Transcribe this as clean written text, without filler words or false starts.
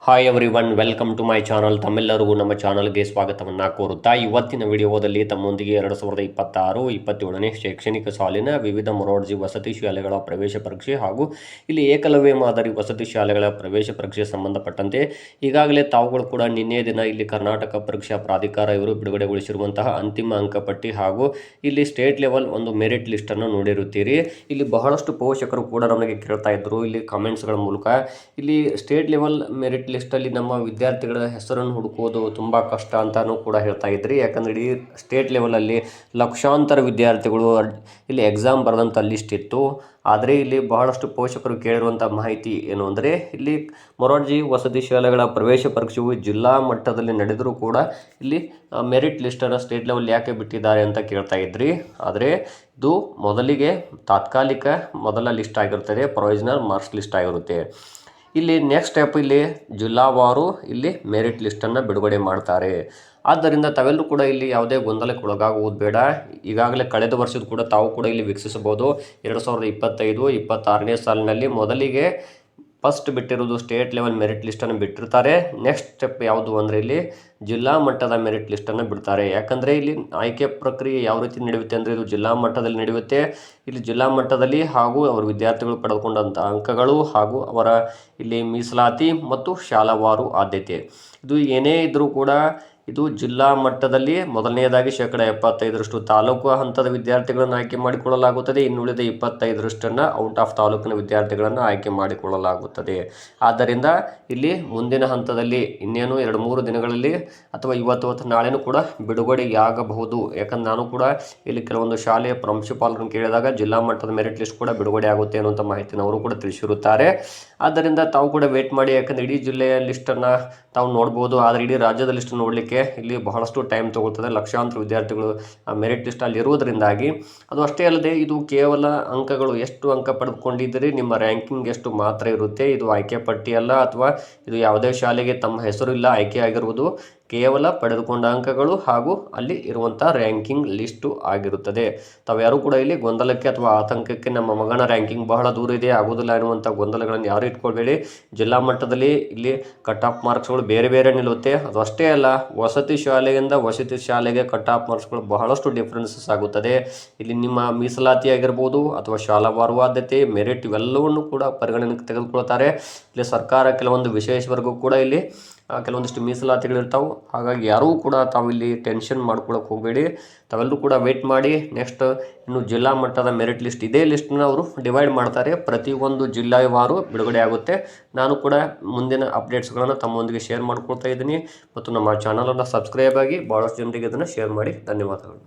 Hi everyone, welcome to my channel. ತಮ್ಮೆಲ್ಲರಿಗೂ ನಮ್ಮ ಚಾನಲ್ಗೆ ಸ್ವಾಗತವನ್ನು ಕೋರುತ್ತಾ ಇವತ್ತಿನ ವಿಡಿಯೋದಲ್ಲಿ ತಮ್ಮೊಂದಿಗೆ 2026-27ನೇ ಶೈಕ್ಷಣಿಕ ಸಾಲಿನ ವಿವಿಧ ಮೊರಾರ್ಜಿ ವಸತಿ ಶಾಲೆಗಳ ಪ್ರವೇಶ ಪರೀಕ್ಷೆ ಹಾಗೂ ಇಲ್ಲಿ ಏಕಲವ್ಯ ಮಾದರಿ ವಸತಿ ಶಾಲೆಗಳ ಪ್ರವೇಶ ಪರೀಕ್ಷೆ ಸಂಬಂಧಪಟ್ಟಂತೆ ಈಗಾಗಲೇ ತಾವುಗಳು ಕೂಡ ನಿನ್ನೆ ದಿನ ಇಲ್ಲಿ ಕರ್ನಾಟಕ ಪರೀಕ್ಷಾ ಪ್ರಾಧಿಕಾರ ಇವರು ಬಿಡುಗಡೆಗೊಳಿಸಿರುವಂತಹ ಅಂತಿಮ ಅಂಕಪಟ್ಟಿ ಹಾಗೂ ಇಲ್ಲಿ ಸ್ಟೇಟ್ ಲೆವೆಲ್ ಒಂದು ಮೆರಿಟ್ ಲಿಸ್ಟನ್ನು ನೋಡಿರುತ್ತೀರಿ. ಇಲ್ಲಿ ಬಹಳಷ್ಟು ಪೋಷಕರು ಕೂಡ ನಮಗೆ ಕೇಳ್ತಾ ಇದ್ರು ಇಲ್ಲಿ ಕಾಮೆಂಟ್ಸ್ಗಳ ಮೂಲಕ. ಇಲ್ಲಿ ಸ್ಟೇಟ್ ಲೆವೆಲ್ ಮೆರಿಟ್ ಲಿಸ್ಟಲ್ಲಿ ನಮ್ಮ ವಿದ್ಯಾರ್ಥಿಗಳ ಹೆಸರನ್ನು ಹುಡುಕೋದು ತುಂಬ ಕಷ್ಟ ಅಂತಾನೂ ಕೂಡ ಹೇಳ್ತಾ ಇದ್ರಿ. ಯಾಕಂದರೆ ಇಡೀ ಸ್ಟೇಟ್ ಲೆವೆಲಲ್ಲಿ ಲಕ್ಷಾಂತರ ವಿದ್ಯಾರ್ಥಿಗಳು ಇಲ್ಲಿ ಎಕ್ಸಾಮ್ ಬರೆದಂಥ ಲಿಸ್ಟ್ ಇತ್ತು. ಆದರೆ ಇಲ್ಲಿ ಬಹಳಷ್ಟು ಪೋಷಕರು ಕೇಳಿರುವಂಥ ಮಾಹಿತಿ ಏನು ಅಂದರೆ ಇಲ್ಲಿ ಮೊರಾರ್ಜಿ ವಸತಿ ಶಾಲೆಗಳ ಪ್ರವೇಶ ಪರೀಕ್ಷೆಯು ಜಿಲ್ಲಾ ಮಟ್ಟದಲ್ಲಿ ನಡೆದರೂ ಕೂಡ ಇಲ್ಲಿ ಮೆರಿಟ್ ಲಿಸ್ಟನ್ನು ಸ್ಟೇಟ್ ಲೆವೆಲ್ ಯಾಕೆ ಬಿಟ್ಟಿದ್ದಾರೆ ಅಂತ ಕೇಳ್ತಾ ಇದ್ರಿ. ಆದರೆ ಇದು ಮೊದಲಿಗೆ ತಾತ್ಕಾಲಿಕ ಮೊದಲ ಲಿಸ್ಟ್ ಆಗಿರುತ್ತದೆ, ಪ್ರೊವಿಷನಲ್ ಮಾರ್ಕ್ಸ್ ಲಿಸ್ಟ್ ಆಗಿರುತ್ತೆ. ಇಲ್ಲಿ ನೆಕ್ಸ್ಟ್ ಸ್ಟೆಪ್ ಇಲ್ಲಿ ಜಿಲ್ಲಾವಾರು ಇಲ್ಲಿ ಮೆರಿಟ್ ಲಿಸ್ಟನ್ನು ಬಿಡುಗಡೆ ಮಾಡ್ತಾರೆ. ಆದ್ದರಿಂದ ತಾವೆಲ್ಲರೂ ಕೂಡ ಇಲ್ಲಿ ಯಾವುದೇ ಗೊಂದಲಕ್ಕೆ ಒಳಗಾಗುವುದು ಬೇಡ. ಈಗಾಗಲೇ ಕಳೆದ ವರ್ಷದ ಕೂಡ ತಾವು ಕೂಡ ಇಲ್ಲಿ ವೀಕ್ಷಿಸಬಹುದು. 2025-26ನೇ ಸಾಲಿನಲ್ಲಿ ಮೊದಲಿಗೆ ಫಸ್ಟ್ ಬಿಟ್ಟಿರೋದು ಸ್ಟೇಟ್ ಲೆವೆಲ್ ಮೆರಿಟ್ ಲಿಸ್ಟನ್ನು ಬಿಟ್ಟಿರ್ತಾರೆ. ನೆಕ್ಸ್ಟ್ ಸ್ಟೆಪ್ ಯಾವುದು ಅಂದರೆ ಇಲ್ಲಿ ಜಿಲ್ಲಾ ಮಟ್ಟದ ಮೆರಿಟ್ ಲಿಸ್ಟನ್ನು ಬಿಡ್ತಾರೆ. ಯಾಕಂದರೆ ಇಲ್ಲಿ ಆಯ್ಕೆ ಪ್ರಕ್ರಿಯೆ ಯಾವ ರೀತಿ ನಡೆಯುತ್ತೆ ಅಂದರೆ ಇದು ಜಿಲ್ಲಾ ಮಟ್ಟದಲ್ಲಿ ನಡೆಯುತ್ತೆ. ಇಲ್ಲಿ ಜಿಲ್ಲಾ ಮಟ್ಟದಲ್ಲಿ ಹಾಗೂ ಅವರ ವಿದ್ಯಾರ್ಥಿಗಳು ಪಡೆದುಕೊಂಡಂಥ ಅಂಕಗಳು ಹಾಗೂ ಅವರ ಇಲ್ಲಿ ಮೀಸಲಾತಿ ಮತ್ತು ಶಾಲಾವಾರು ಆದ್ಯತೆ ಇದು ಏನೇ ಇದ್ದರೂ ಕೂಡ ಇದು ಜಿಲ್ಲಾ ಮಟ್ಟದಲ್ಲಿ ಮೊದಲನೆಯದಾಗಿ 75% ತಾಲೂಕು ಹಂತದ ವಿದ್ಯಾರ್ಥಿಗಳನ್ನು ಆಯ್ಕೆ ಮಾಡಿಕೊಳ್ಳಲಾಗುತ್ತದೆ. ಇನ್ನುಳಿದ 25% ಔಟ್ ಆಫ್ ತಾಲೂಕಿನ ವಿದ್ಯಾರ್ಥಿಗಳನ್ನು ಆಯ್ಕೆ ಮಾಡಿಕೊಳ್ಳಲಾಗುತ್ತದೆ. ಆದ್ದರಿಂದ ಇಲ್ಲಿ ಮುಂದಿನ ಹಂತದಲ್ಲಿ ಇನ್ನೇನು 2-3 ದಿನಗಳಲ್ಲಿ ಅಥವಾ ಇವತ್ತು ನಾಳೆನೂ ಕೂಡ ಬಿಡುಗಡೆಯಾಗಬಹುದು. ಯಾಕಂದ್ರೆ ನಾನು ಕೂಡ ಇಲ್ಲಿ ಕೆಲವೊಂದು ಶಾಲೆಯ ಪ್ರಾಂಶುಪಾಲರನ್ನು ಕೇಳಿದಾಗ ಜಿಲ್ಲಾ ಮಟ್ಟದ ಮೆರಿಟ್ ಲಿಸ್ಟ್ ಕೂಡ ಬಿಡುಗಡೆ ಆಗುತ್ತೆ ಅನ್ನುವಂಥ ಮಾಹಿತಿನ ಅವರು ಕೂಡ ತಿಳಿಸಿರುತ್ತಾರೆ. ಆದ್ದರಿಂದ ತಾವು ಕೂಡ ವೇಟ್ ಮಾಡಿ. ಯಾಕಂದರೆ ಇಡೀ ಜಿಲ್ಲೆಯ ಲಿಸ್ಟನ್ನು ತಾವು ನೋಡ್ಬೋದು, ಆದರೆ ಇಡೀ ರಾಜ್ಯದ ಲಿಸ್ಟ್ ನೋಡಲಿಕ್ಕೆ ಇಲ್ಲಿ ಬಹಳಷ್ಟು ಟೈಮ್ ತಗೊಳ್ತದೆ. ಲಕ್ಷಾಂತರ ವಿದ್ಯಾರ್ಥಿಗಳು ಮೆರಿಟ್ ಲಿಸ್ಟ್ ಅಲ್ಲಿ ಇರುವುದರಿಂದಾಗಿ. ಅದು ಅಷ್ಟೇ ಅಲ್ಲದೆ ಇದು ಕೇವಲ ಅಂಕಗಳು, ಎಷ್ಟು ಅಂಕ ಪಡೆದುಕೊಂಡಿದ್ದೀರಿ, ನಿಮ್ಮ ರ್ಯಾಂಕಿಂಗ್ ಎಷ್ಟು ಮಾತ್ರ ಇರುತ್ತೆ. ಇದು ಆಯ್ಕೆ ಪಟ್ಟಿ ಅಲ್ಲ ಅಥವಾ ಇದು ಯಾವುದೇ ಶಾಲೆಗೆ ತಮ್ಮ ಹೆಸರು ಇಲ್ಲ ಆಯ್ಕೆ ಆಗಿರುವುದು. ಕೇವಲ ಪಡೆದುಕೊಂಡ ಅಂಕಗಳು ಹಾಗೂ ಅಲ್ಲಿ ಇರುವಂಥ ರ್ಯಾಂಕಿಂಗ್ ಲಿಸ್ಟು ಆಗಿರುತ್ತದೆ. ತಾವು ಯಾರೂ ಕೂಡ ಇಲ್ಲಿ ಗೊಂದಲಕ್ಕೆ ಅಥವಾ ಆತಂಕಕ್ಕೆ ನಮ್ಮ ಮಗನ ರ್ಯಾಂಕಿಂಗ್ ಬಹಳ ದೂರ ಇದೆ ಆಗೋದಿಲ್ಲ ಎನ್ನುವಂಥ ಗೊಂದಲಗಳನ್ನು ಯಾರು ಇಟ್ಕೊಳ್ಬೇಡಿ. ಜಿಲ್ಲಾ ಮಟ್ಟದಲ್ಲಿ ಇಲ್ಲಿ ಕಟ್ ಆಫ್ ಮಾರ್ಕ್ಸ್ಗಳು ಬೇರೆ ಬೇರೆ ನಿಲ್ಲುತ್ತೆ. ಅದು ಅಷ್ಟೇ ಅಲ್ಲ, ವಸತಿ ಶಾಲೆಯಿಂದ ವಸತಿ ಶಾಲೆಗೆ ಕಟ್ ಆಫ್ ಮಾರ್ಕ್ಸ್ಗಳು ಬಹಳಷ್ಟು ಡಿಫ್ರೆನ್ಸಸ್ ಆಗುತ್ತದೆ. ಇಲ್ಲಿ ನಿಮ್ಮ ಮೀಸಲಾತಿ ಆಗಿರ್ಬೋದು ಅಥವಾ ಶಾಲಾವಾರು ಆದ್ಯತೆ, ಮೆರಿಟ್ ಇವೆಲ್ಲವನ್ನು ಕೂಡ ಪರಿಗಣನೆಗೆ ತೆಗೆದುಕೊಳ್ತಾರೆ. ಇಲ್ಲಿ ಸರ್ಕಾರ ಕೆಲವೊಂದು ವಿಶೇಷವರೆಗೂ ಕೂಡ ಇಲ್ಲಿ ಕೆಲವೊಂದಿಷ್ಟು ಮೀಸಲಾತಿಗಳಿರ್ತಾವೆ. ಹಾಗಾಗಿ ಯಾರೂ ಕೂಡ ತಾವು ಇಲ್ಲಿ ಟೆನ್ಷನ್ ಮಾಡ್ಕೊಳಕ್ಕೆ ಹೋಗಬೇಡಿ. ತಾವೆಲ್ಲರೂ ಕೂಡ ವೇಟ್ ಮಾಡಿ. ನೆಕ್ಸ್ಟ್ ಇನ್ನು ಜಿಲ್ಲಾ ಮಟ್ಟದ ಮೆರಿಟ್ ಲಿಸ್ಟ್, ಇದೇ ಲಿಸ್ಟನ್ನ ಅವರು ಡಿವೈಡ್ ಮಾಡ್ತಾರೆ. ಪ್ರತಿಯೊಂದು ಜಿಲ್ಲೆವಾರು ಬಿಡುಗಡೆ ಆಗುತ್ತೆ. ನಾನು ಕೂಡ ಮುಂದಿನ ಅಪ್ಡೇಟ್ಸ್ಗಳನ್ನು ತಮ್ಮೊಂದಿಗೆ ಶೇರ್ ಮಾಡ್ಕೊಳ್ತಾ ಇದ್ದೀನಿ. ಮತ್ತು ನಮ್ಮ ಚಾನಲನ್ನು ಸಬ್ಸ್ಕ್ರೈಬ್ ಆಗಿ ಭಾಳಷ್ಟು ಜನರಿಗೆ ಅದನ್ನು ಶೇರ್ ಮಾಡಿ. ಧನ್ಯವಾದಗಳು.